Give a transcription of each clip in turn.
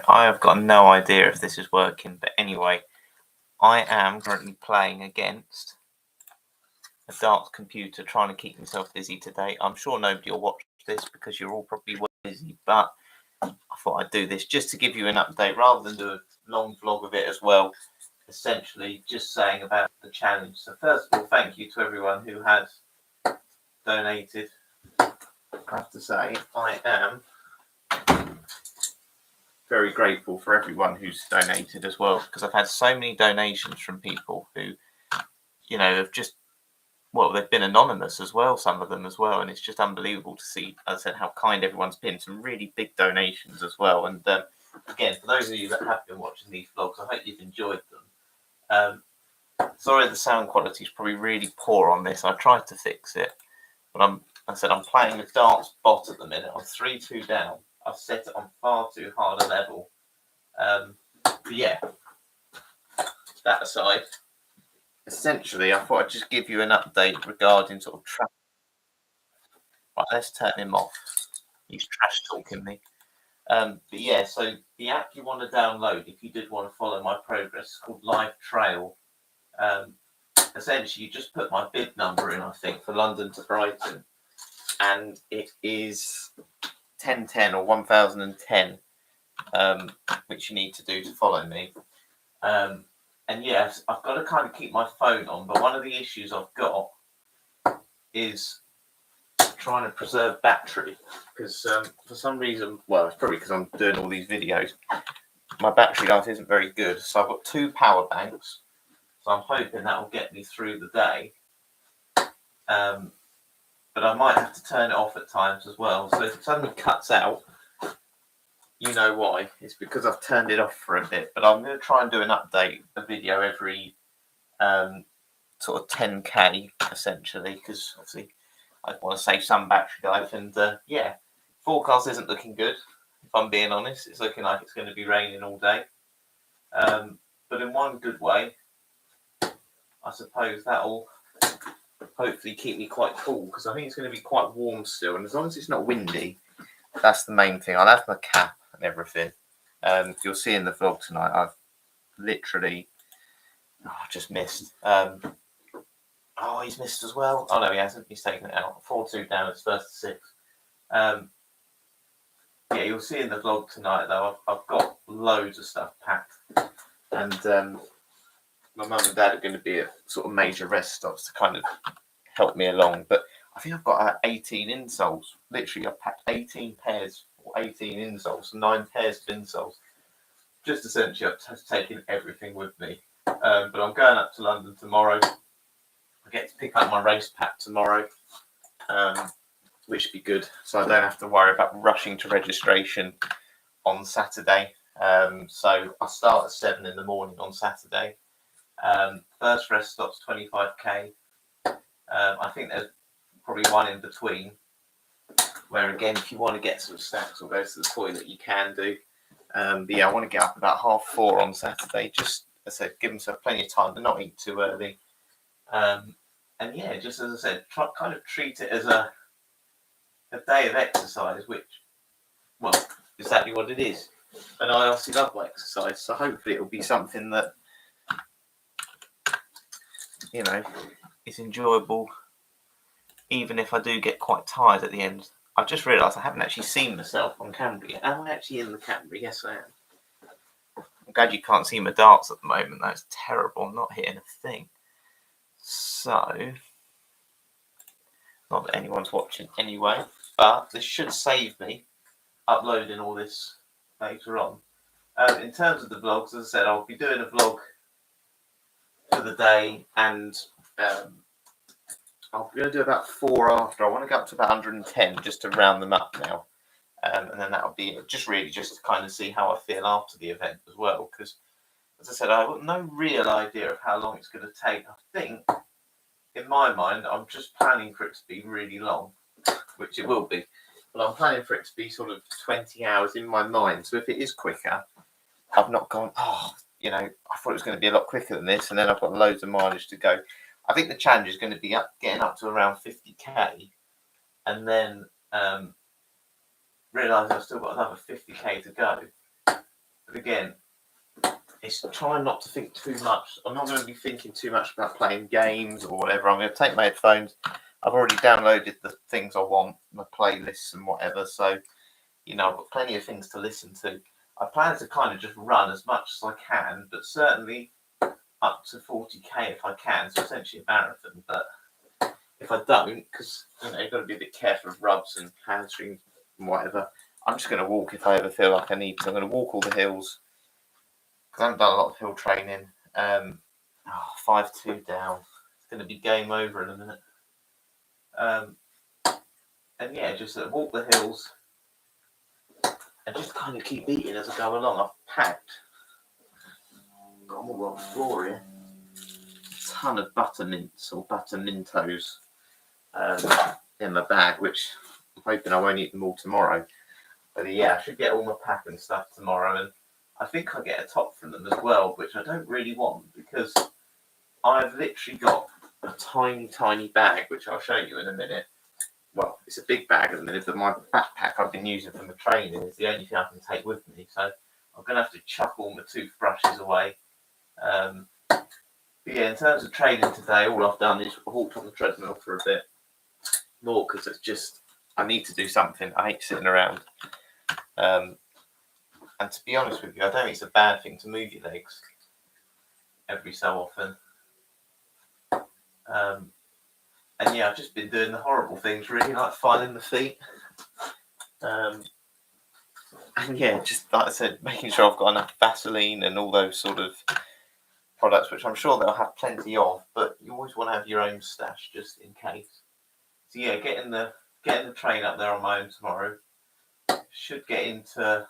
I have got no idea if this is working, but anyway, I am currently playing against a darts computer, trying to keep myself busy today. I'm sure nobody will watch this because you're all probably busy, but I thought I'd do this just to give you an update rather than do a long vlog of it as well. Essentially, just saying about the challenge. So first of all, thank you to everyone who has donated. I have to say, I am very grateful for everyone who's donated as well, because I've had so many donations from people who, have just, they've been anonymous as well, some of them as well, and it's just unbelievable to see, as I said, how kind everyone's been. Some really big donations as well. And again, for those of you that have been watching these vlogs, I hope you've enjoyed them. Sorry, the sound quality is probably really poor on this. I tried to fix it, but I'm playing a darts bot at the minute. I'm 3-2 down. I've set it on far too hard a level. But yeah, that aside, essentially, I thought I'd just give you an update regarding sort of traffic. Right, let's turn him off. He's trash talking me. But yeah, so the app you want to download, if you did want to follow my progress, is called Live Trail. Essentially, you just put my bid number in, I think, for London to Brighton, and it is 1010 or 1010, which you need to do to follow me. And yes, I've got to kind of keep my phone on, but one of the issues I've got is trying to preserve battery, because for some reason, well, it's probably because I'm doing all these videos, my battery life isn't very good. So I've got 2 power banks, so I'm hoping that will get me through the day. But I might have to turn it off at times as well. So if it suddenly cuts out, you know why. It's because I've turned it off for a bit. But I'm going to try and do an update, a video every sort of 10k, essentially, because obviously I want to save some battery life. And yeah, forecast isn't looking good, if I'm being honest. It's looking like it's going to be raining all day. But in one good way, I suppose that'll hopefully keep me quite cool, because I think it's going to be quite warm still. And as long as it's not windy, that's the main thing. I'll have my cap and everything. You'll see in the vlog tonight, I've literally just missed. He's missed as well. Oh no, he hasn't. He's taken it out. 4-2 down. It's first to 6. Yeah, you'll see in the vlog tonight though. I've got loads of stuff packed, and my mum and dad are going to be at sort of major rest stops to kind of help me along. But I think I've got 18 insoles. Literally, I've packed 18 pairs or 18 insoles, 9 pairs of insoles. Just essentially, I've taken everything with me. But I'm going up to London tomorrow. I get to pick up my race pack tomorrow, which would be good. So I don't have to worry about rushing to registration on Saturday. So I start at 7 in the morning on Saturday. First rest stop's 25k. I think there's probably one in between, where again, if you want to get some snacks or go to the toilet, you can do. But yeah, I want to get up about 4:30 on Saturday. Just, as I said, give myself plenty of time to not eat too early. And yeah, just as I said, kind of treat it as a day of exercise, which, well, exactly what it is. And I obviously love my exercise, so hopefully it will be something that, is enjoyable, even if I do get quite tired at the end. I've just realised I haven't actually seen myself on camera yet. Am I actually in the camera? Yes, I am. I'm glad you can't see my darts at the moment. That's terrible. I'm not hitting a thing. So, not that anyone's watching anyway, but this should save me uploading all this later on. In terms of the vlogs, as I said, I'll be doing a vlog for the day, and I'm going to do about 4 after. I want to go up to about 110 just to round them up now. And then that'll be it. Just to kind of see how I feel after the event as well. Because, as I said, I've got no real idea of how long it's going to take. I think, in my mind, I'm just planning for it to be really long, which it will be. But I'm planning for it to be sort of 20 hours in my mind. So if it is quicker, I've not gone, I thought it was going to be a lot quicker than this, and then I've got loads of mileage to go. I think the challenge is going to be getting up to around 50k, and then realise I've still got another 50k to go. But again, it's trying not to think too much. I'm not going to be thinking too much about playing games or whatever. I'm going to take my headphones. I've already downloaded the things I want, my playlists and whatever. So, I've got plenty of things to listen to. I plan to kind of just run as much as I can, but certainly up to 40k if I can. So essentially a marathon. But if I don't, because you've got to be a bit careful of rubs and hamstrings and whatever, I'm just going to walk if I ever feel like I need to. I'm going to walk all the hills. I haven't done a lot of hill training. 5-2 down. It's going to be game over in a minute. And yeah, just walk the hills and just kind of keep eating as I go along. I've packed. Got them all on the floor here. A ton of butter mints or butter mintos in my bag, which I'm hoping I won't eat them all tomorrow. But yeah, I should get all my pack and stuff tomorrow, and I think I'll get a top from them as well, which I don't really want because I've literally got a tiny, tiny bag, which I'll show you in a minute. Well, it's a big bag at the minute, but my backpack I've been using for my training is the only thing I can take with me. So I'm going to have to chuck all my toothbrushes away. But yeah, in terms of training today, all I've done is walked on the treadmill for a bit more because it's just, I need to do something. I hate sitting around. And to be honest with you, I don't think it's a bad thing to move your legs every so often. And yeah, I've just been doing the horrible things, really, like filing the feet. And yeah, just like I said, making sure I've got enough Vaseline and all those sort of products, which I'm sure they'll have plenty of, but you always want to have your own stash just in case. So yeah, getting the train up there on my own tomorrow. Should get into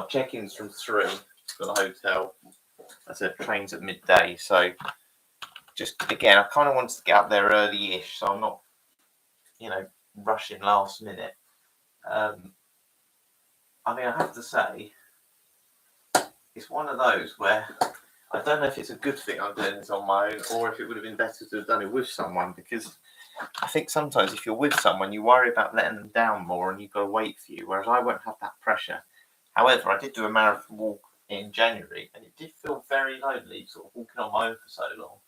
check-ins from 3 for the hotel. I said trains at midday, so just again, I kind of wanted to get up there early-ish, so I'm not, rushing last minute. I have to say, it's one of those where I don't know if it's a good thing I'm doing this on my own, or if it would have been better to have done it with someone, because I think sometimes if you're with someone, you worry about letting them down more, and you've got to wait for you, whereas I won't have that pressure. However, I did do a marathon walk in January, and it did feel very lonely, sort of walking on my own for so long.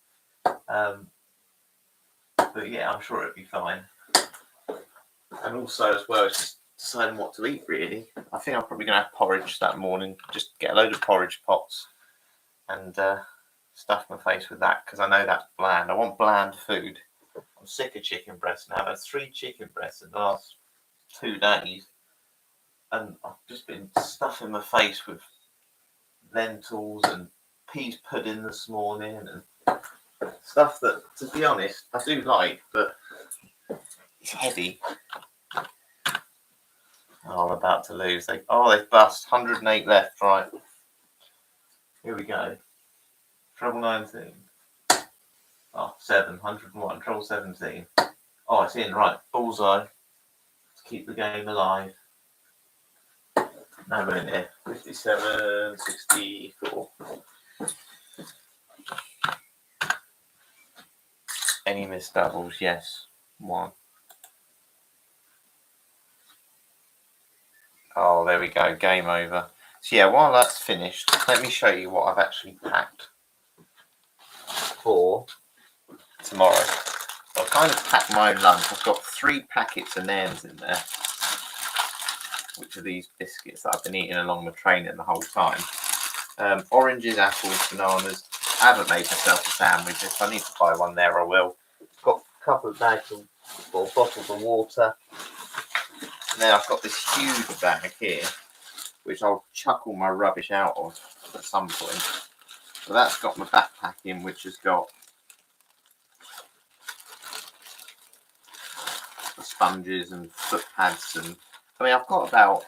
But yeah, I'm sure it'll be fine. And also, as well, it's just deciding what to eat, really. I think I'm probably going to have porridge that morning. Just get a load of porridge pots and stuff my face with that, because I know that's bland. I want bland food. I'm sick of chicken breasts now. I've had 3 chicken breasts in the last 2 days. And I've just been stuffing my face with lentils and peas pudding this morning and stuff that, to be honest, I do like, but it's heavy. Oh, I'm about to lose. They've bust. 108 left, right. Here we go. Treble 19. Oh, 7. 101. Treble 17. Oh, it's in. Right. Bullseye. To keep the game alive. No, we're in here. 57, 64. Any missed doubles? Yes. 1. Oh, there we go. Game over. So yeah, while that's finished, let me show you what I've actually packed for tomorrow. I've kind of packed my own lunch. I've got 3 packets of names in there, which are these biscuits that I've been eating along the training the whole time. Oranges, apples, bananas. I haven't made myself a sandwich. If I need to buy one there, I will. Got a couple of bags or bottles of water. And then I've got this huge bag here, which I'll chuck all my rubbish out of at some point. So that's got my backpack in, which has got the sponges and foot pads, and I've got about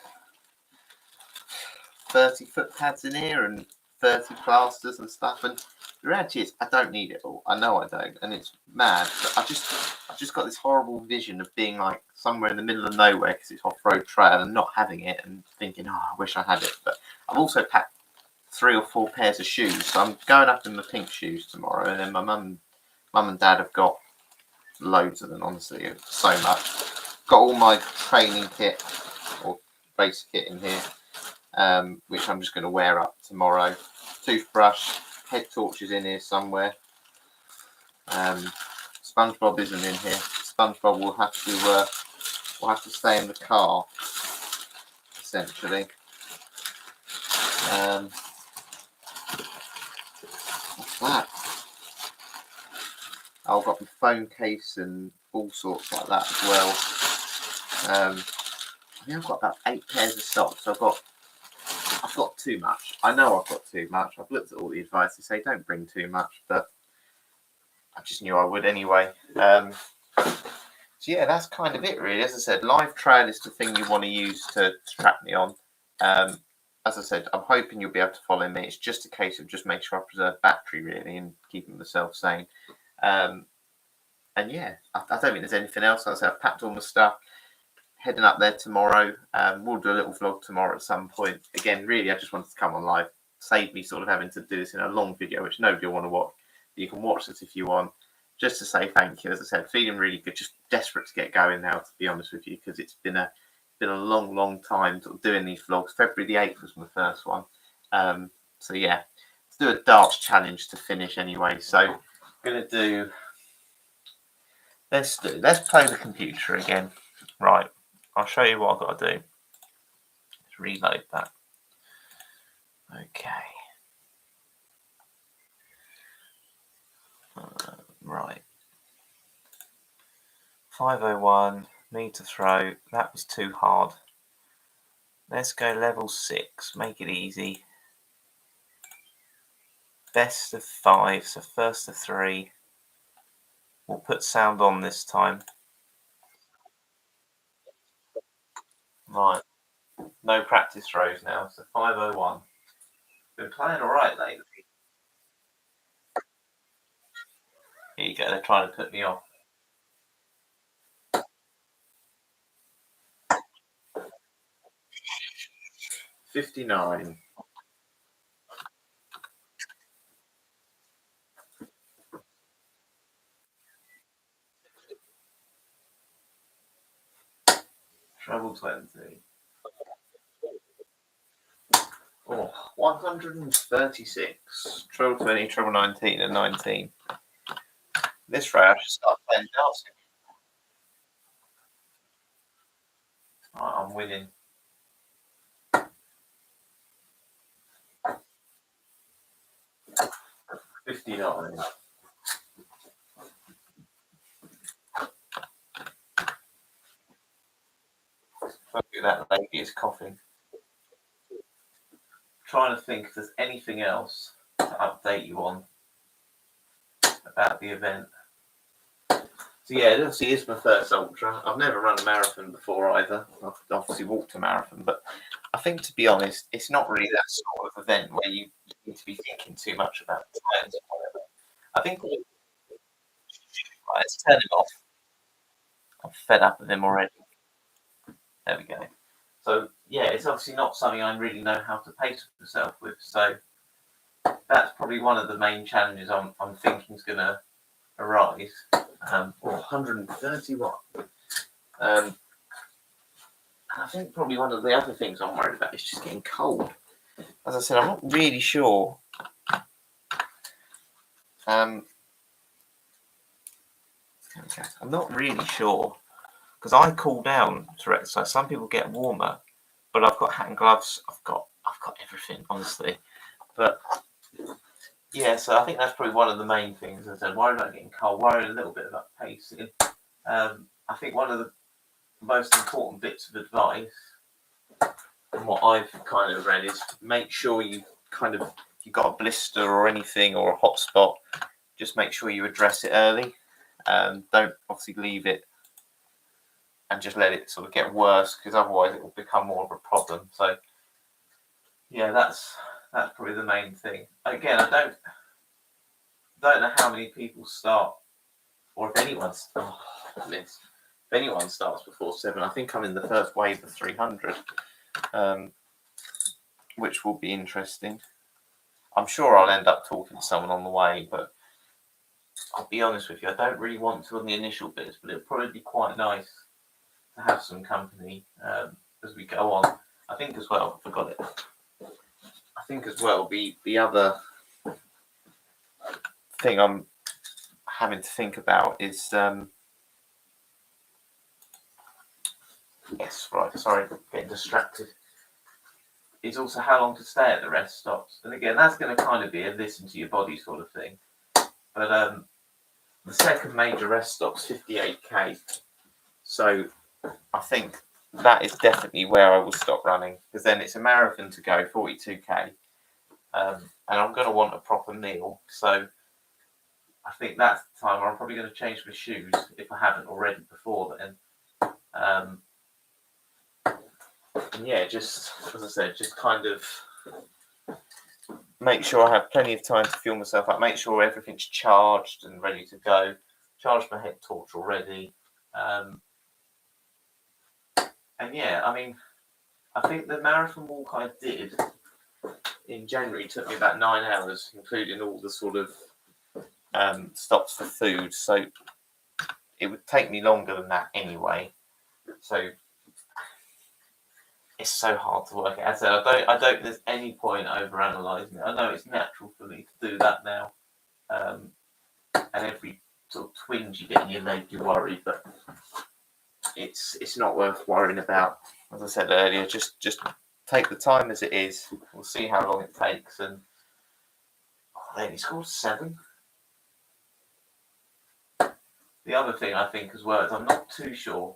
30 foot pads in here and 30 plasters and stuff, and the reality is I don't need it all. I know I don't, and it's mad, but I've just got this horrible vision of being like somewhere in the middle of nowhere because it's off-road trail and not having it and thinking, oh, I wish I had it. But I've also packed 3 or 4 pairs of shoes, so I'm going up in my pink shoes tomorrow, and then my mum and dad have got loads of them, honestly, so much. Got all my training kit or base kit in here. which I'm just going to wear up tomorrow. Toothbrush, head torches in here somewhere. SpongeBob isn't in here. SpongeBob will have to stay in the car, essentially. What's that? I've got my phone case and all sorts like that as well. I think I've got about 8 pairs of socks. I've got too much. I know I've got too much. I've looked at all the advice. They say don't bring too much, but I just knew I would anyway. So yeah, that's kind of it really. As I said, Live Trail is the thing you want to use to track me on. As I said, I'm hoping you'll be able to follow me. It's just a case of just making sure I preserve battery really and keeping myself sane. And yeah, I don't think there's anything else. Like I said, I've packed all my stuff. Heading up there tomorrow. We'll do a little vlog tomorrow at some point. Again, really, I just wanted to come on live. Save me sort of having to do this in a long video, which nobody will want to watch. You can watch this if you want. Just to say thank you. As I said, feeling really good. Just desperate to get going now, to be honest with you, because it's been a long time sort of doing these vlogs. February the 8th was my first one. So yeah, let's do a darts challenge to finish anyway. So I'm gonna do. Let's play the computer again. Right. I'll show you what I've got to do. Let's reload that. Okay. Right. 501. Need to throw. That was too hard. Let's go level 6. Make it easy. Best of 5. So first of 3. We'll put sound on this time. Right. No practice throws now. So 501. Been playing alright lately. Here you go. They're trying to put me off. 59. Treble 20. Oh, 136. Treble 20, treble 19, and 19. This round, I should start playing dancing. Right, I'm winning. 59. Look at that lady is coughing. Trying to think if there's anything else to update you on about the event. So yeah, it obviously is my first ultra. I've never run a marathon before either. I've obviously walked a marathon, but I think, to be honest, it's not really that sort of event where you need to be thinking too much about the times or whatever. I think let's turn him off. I'm fed up with him already. There we go. So yeah, it's obviously not something I really know how to pace myself with. So that's probably one of the main challenges I'm thinking is going to arise. 131. I think probably one of the other things I'm worried about is just getting cold. As I said, I'm not really sure. I'm not really sure because I cool down to exercise. Some people get warmer, but I've got hat and gloves. I've got everything, honestly. But yeah, so I think that's probably one of the main things. As I said, worried about getting cold, worried a little bit about pacing. I think one of the most important bits of advice and what I've kind of read is make sure you kind of, if you've got a blister or anything or a hot spot, just make sure you address it early. Don't obviously leave it and just let it sort of get worse, because otherwise it will become more of a problem. So yeah, that's probably the main thing. Again, I don't know how many people start, or if anyone starts before 7. I think I'm in the first wave of 300, which will be interesting. I'm sure I'll end up talking to someone on the way, but I'll be honest with you, I don't really want to on the initial bits, but it'll probably be quite nice to have some company as we go on. I think as well, I forgot it. I think as well, the other thing I'm having to think about is yes, right, sorry, getting distracted. Is also how long to stay at the rest stops. And again, that's going to kind of be a listen to your body sort of thing. But the second major rest stop's 58k. So I think that is definitely where I will stop running, because then it's a marathon to go, 42k. And I'm going to want a proper meal. So I think that's the time where I'm probably going to change my shoes if I haven't already before then. And yeah, just as I said, just kind of make sure I have plenty of time to fuel myself up, make sure everything's charged and ready to go, charge my head torch already. And yeah, I mean, I think the marathon walk I did in January took me about 9 hours, including all the sort of stops for food. So it would take me longer than that anyway. So it's so hard to work it. As I said, I don't. There's any point over analysing it. I know it's natural for me to do that now, and every sort of twinge you get in your leg, you worry, but it's not worth worrying about. As I said earlier, just take the time as it is. We'll see how long it takes. And then he scored 7. The other thing I think as well is I'm not too sure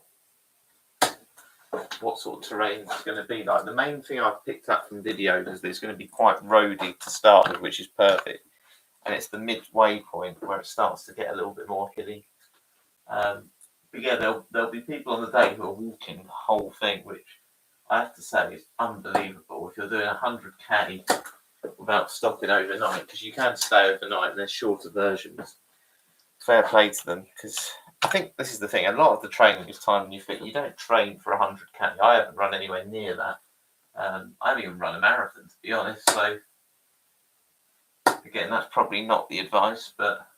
what sort of terrain it's going to be like. The main thing I've picked up from videos is that it's going to be quite roady to start with, which is perfect. And it's the midway point where it starts to get a little bit more hilly. But yeah, there'll be people on the day who are walking the whole thing, which I have to say is unbelievable. If you're doing 100k without stopping overnight, because you can stay overnight and there's shorter versions. Fair play to them, because I think this is the thing. A lot of the training is time when you fit. You don't train for 100k. I haven't run anywhere near that. I haven't even run a marathon, to be honest. So again, that's probably not the advice, but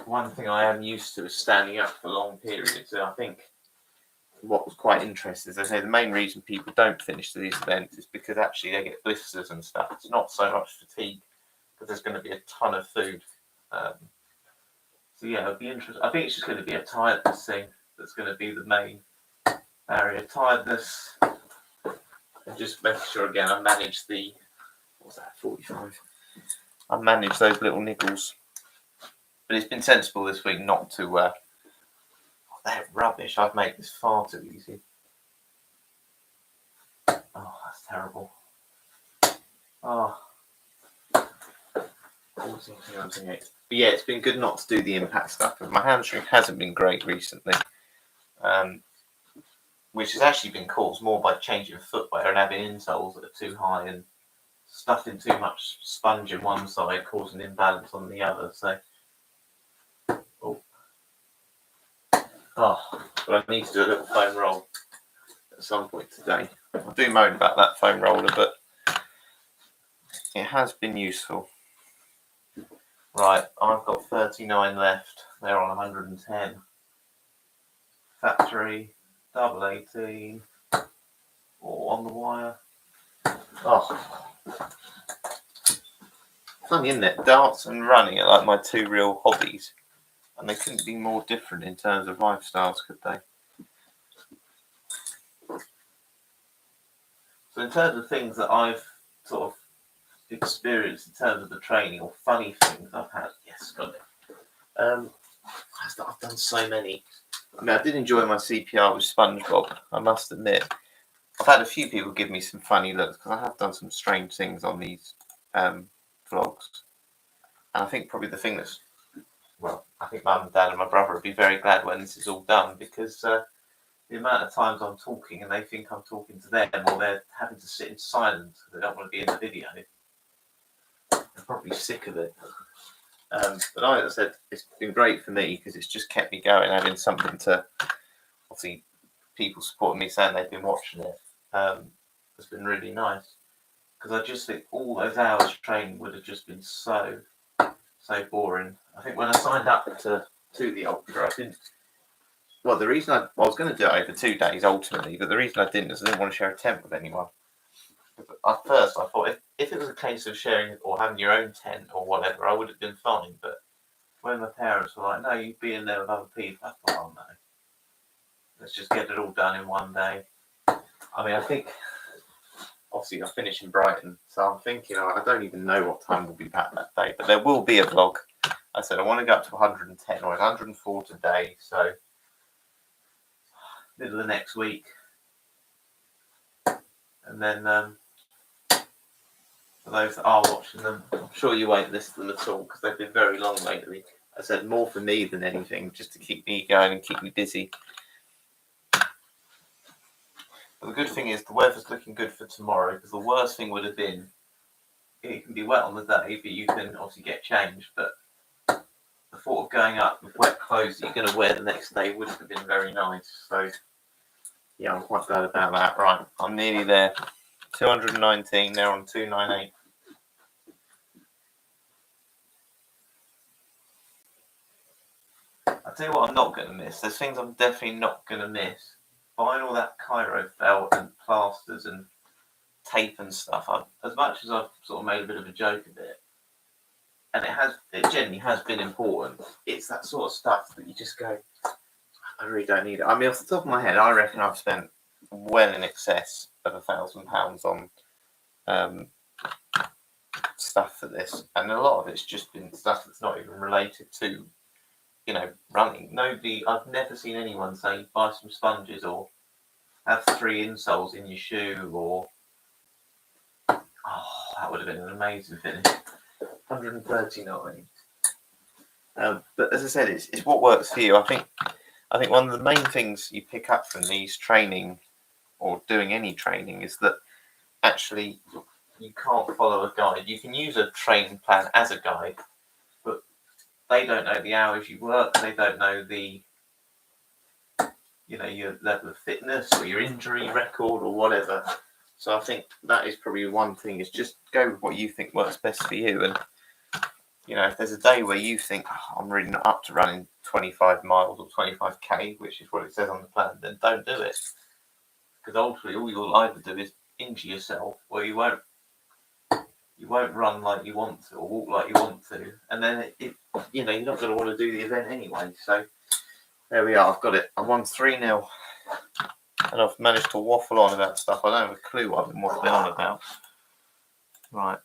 one thing I am used to is standing up for long periods. So I think what was quite interesting is, I say, the main reason people don't finish these events is because actually they get blisters and stuff. It's not so much fatigue, because there's going to be a ton of food. So yeah, it'll be interesting. I think it's just going to be a tiredness thing that's going to be the main barrier. Tiredness, and just making sure again I manage the, what's that, 45? I manage those little niggles. But it's been sensible this week not to. They're rubbish. I've made this far too easy. Oh, that's terrible. Oh. 14, 28. But yeah, it's been good not to do the impact stuff. But my hamstring hasn't been great recently, which has actually been caused more by changing footwear and having insoles that are too high and stuffing too much sponge in one side, causing imbalance on the other. So, but I need to do a little foam roll at some point today. I do moan about that foam roller, but it has been useful. Right, I've got 39 left. They're on 110. Factory, double 18, or on the wire. Oh, funny, isn't it? Darts and running are like my two real hobbies, and they couldn't be more different in terms of lifestyles, could they? So in terms of things that I've sort of experienced in terms of the training, or funny things I've had, yes, got it. I've done so many. I mean, I did enjoy my CPR with SpongeBob, I must admit. I've had a few people give me some funny looks, because I have done some strange things on these vlogs. And I think probably the thing that's, well, I think Mum and Dad and my brother would be very glad when this is all done, because the amount of times I'm talking and they think I'm talking to them, or they're having to sit in silence because they don't want to be in the video, they're probably sick of it. But like I said, it's been great for me because it's just kept me going, having something to, obviously, people supporting me saying they've been watching it. It's been really nice, because I just think all those hours of training would have just been so boring. I think when I signed up to the Ultra, I didn't well, the reason I was going to do it over 2 days ultimately, but the reason I didn't is I didn't want to share a tent with anyone. At first, I thought if it was a case of sharing or having your own tent or whatever, I would have been fine. But when my parents were like, "No, you'd be in there with other people," I thought, "Oh no, let's just get it all done in one day." I mean, I think obviously I finish in Brighton, so I'm thinking I don't even know what time we'll be back that day, but there will be a vlog. I said I want to go up to 110 or 104 today, so middle of next week, and then for those that are watching them, I'm sure you won't listen to them at all because they've been very long lately. I said more for me than anything, just to keep me going and keep me busy. But the good thing is the weather's looking good for tomorrow, because the worst thing would have been it can be wet on the day, but you can obviously get changed. But the thought of going up with wet clothes that you're going to wear the next day wouldn't have been very nice. So yeah, I'm quite glad about that. Right, I'm nearly there. 219, now on 298. I'll tell you what I'm not going to miss. There's things I'm definitely not going to miss. Buying all that Cairo felt and plasters and tape and stuff. As much as I've sort of made a bit of a joke of it, and it genuinely has been important, it's that sort of stuff that you just go, I really don't need it. I mean, off the top of my head, I reckon I've spent well in excess of £1,000 on stuff for this, and a lot of it's just been stuff that's not even related to, running. I've never seen anyone say buy some sponges or have 3 insoles in your shoe, or that would have been an amazing finish. 139. But as I said, it's what works for you. I think one of the main things you pick up from these training or doing any training is that actually you can't follow a guide. You can use a training plan as a guide, but they don't know the hours you work. They don't know your level of fitness or your injury record or whatever. So I think that is probably one thing, is just go with what you think works best for you. And if there's a day where you think, I'm really not up to running 25 miles or 25k, which is what it says on the plan, then don't do it. Because ultimately all you'll either do is injure yourself, or you won't run like you want to or walk like you want to, and then you're not going to want to do the event anyway. So there we are. I've got it. I won 3-0, and I've managed to waffle on about stuff I don't have a clue what I've been waffling on about. Right.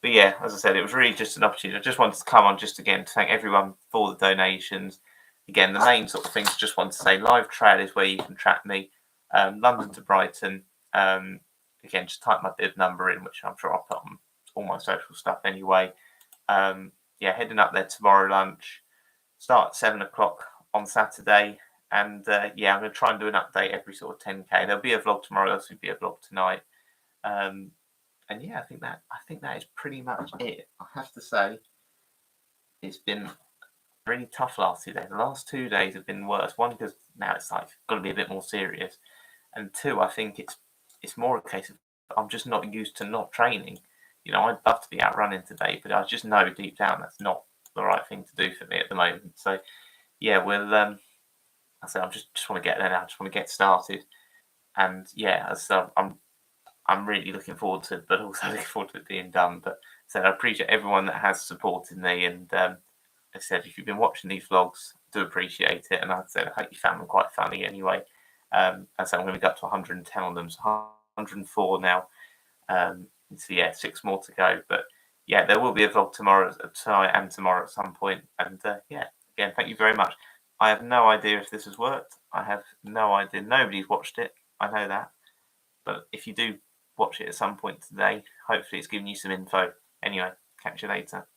But yeah, as I said, it was really just an opportunity. I just wanted to come on just again to thank everyone for the donations. Again, the main sort of things, just want to say, Live Trail is where you can track me. London to Brighton. Again, just type my bib number in, which I'm sure I'll put on all my social stuff anyway. Heading up there tomorrow lunch. Start at 7 o'clock on Saturday. And I'm going to try and do an update every sort of 10k. There'll be a vlog tomorrow. There'll also be a vlog tonight. And yeah, I think that is pretty much it. I have to say, it's been really tough last 2 days. The last 2 days have been worse. One, because now it's like got to be a bit more serious, and two, I think it's more a case of I'm just not used to not training. I'd love to be out running today, but I just know deep down that's not the right thing to do for me at the moment. So yeah, we'll I say I just want to get there now. I just want to get started, and yeah, so I'm really looking forward to it, but also looking forward to it being done. But I appreciate everyone that has supported me, and I said, if you've been watching these vlogs, I do appreciate it. And I said, I hope you found them quite funny anyway. And so I'm going to go up to 110 on them, so 104 now. So yeah, 6 more to go. But yeah, there will be a vlog tonight and tomorrow at some point. And again, thank you very much. I have no idea if this has worked. I have no idea. Nobody's watched it. I know that. But if you do watch it at some point today, hopefully it's given you some info. Anyway, catch you later.